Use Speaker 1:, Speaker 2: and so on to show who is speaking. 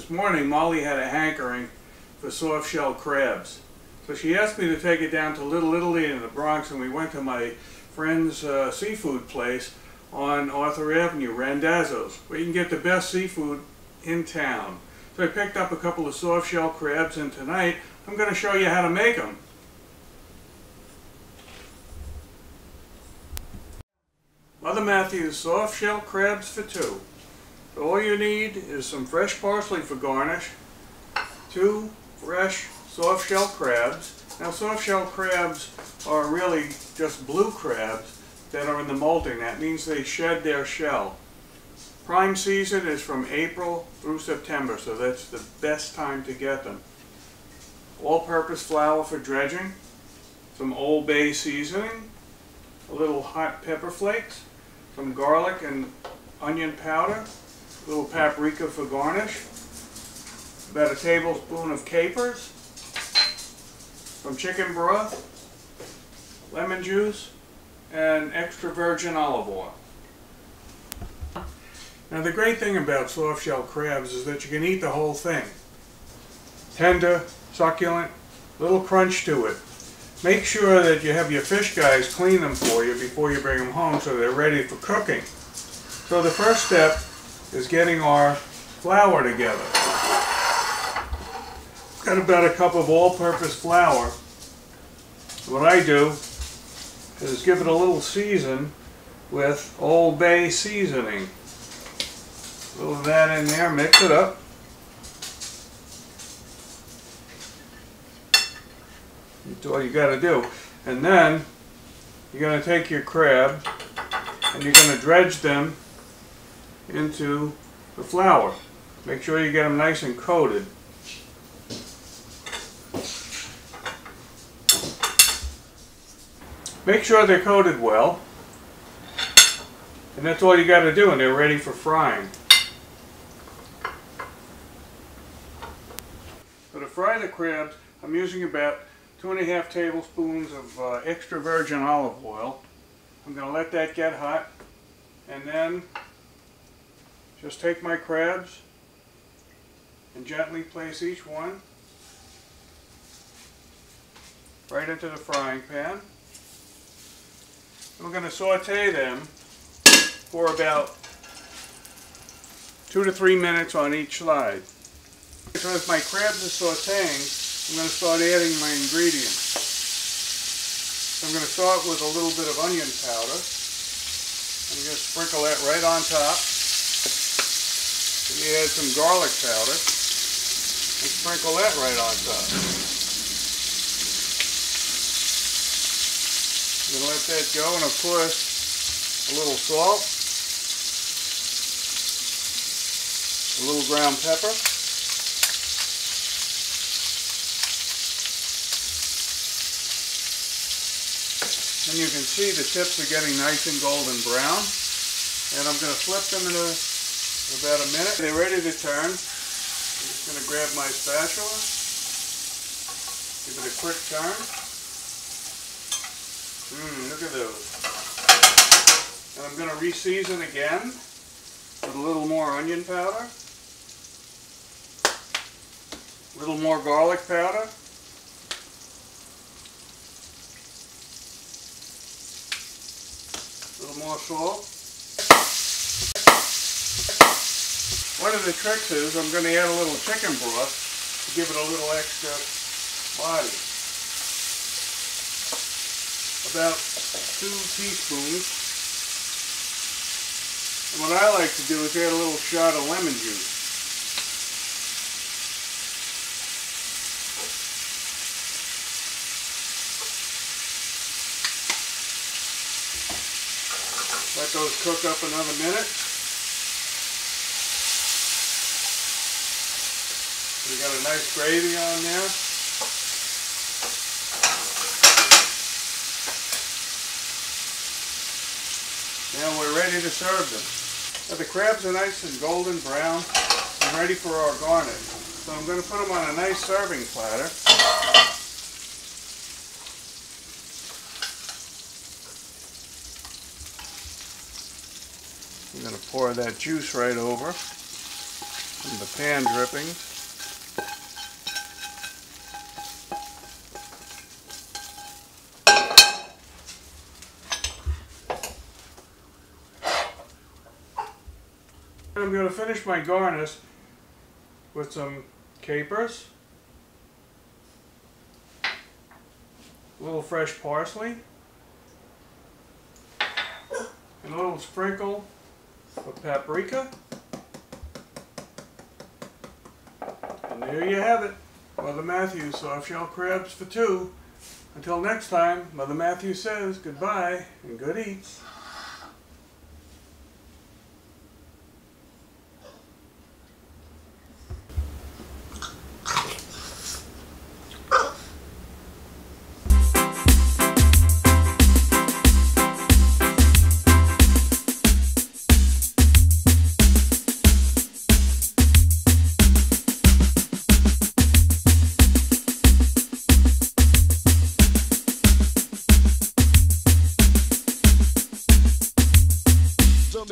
Speaker 1: This morning Molly had a hankering for soft shell crabs. So she asked me to take it down to Little Italy in the Bronx, and we went to my friend's seafood place on Arthur Avenue, Randazzo's, where you can get the best seafood in town. So I picked up a couple of soft shell crabs, and tonight I'm going to show you how to make them. Mother Matthews soft shell crabs for two. So all you need is some fresh parsley for garnish, 2 fresh soft shell crabs. Now soft shell crabs are really just blue crabs that are in the molting. That means they shed their shell. Prime season is from April through September, so that's the best time to get them. All-purpose flour for dredging, some Old Bay seasoning, a little hot pepper flakes, some garlic and onion powder, a little paprika for garnish, about a tablespoon of capers, some chicken broth, lemon juice, and extra virgin olive oil. Now the great thing about soft shell crabs is that you can eat the whole thing. Tender, succulent, little crunch to it. Make sure that you have your fish guys clean them for you before you bring them home so they're ready for cooking. So the first step is getting our flour together. Got about a cup of all-purpose flour. What I do is give it a little season with Old Bay seasoning. A little of that in there, mix it up. That's all you got to do. And then you're going to take your crab and you're going to dredge them into the flour. Make sure you get them nice and coated. Make sure they're coated well. And that's all you got to do, and they're ready for frying. So to fry the crabs, I'm using about 2½ tablespoons of extra virgin olive oil. I'm going to let that get hot, and then just take my crabs and gently place each one right into the frying pan. We're going to saute them for about 2 to 3 minutes on each side. So as my crabs are sauteing, I'm going to start adding my ingredients. I'm going to start with a little bit of onion powder. I'm going to sprinkle that right on top. Then you add some garlic powder and sprinkle that right on top. I'm going to let that go, and of course a little salt, a little ground pepper, and you can see the tips are getting nice and golden brown, and I'm going to flip them in about a minute. They're ready to turn. I'm just going to grab my spatula, give it a quick turn. Look at those. And I'm going to re-season again with a little more onion powder, a little more garlic powder, a little more salt. One of the tricks is I'm going to add a little chicken broth to give it a little extra body. About 2 teaspoons. And what I like to do is add a little shot of lemon juice. Let those cook up another minute. We got a nice gravy on there. Now we're ready to serve them. Now the crabs are nice and golden brown and ready for our garnish. So I'm going to put them on a nice serving platter. I'm going to pour that juice right over. and the pan drippings. And I'm going to finish my garnish with some capers, a little fresh parsley, and a little sprinkle of paprika. And there you have it, Mother Matthews soft-shell crabs for two. Until next time, Mother Matthews says goodbye and good eats.
Speaker 2: So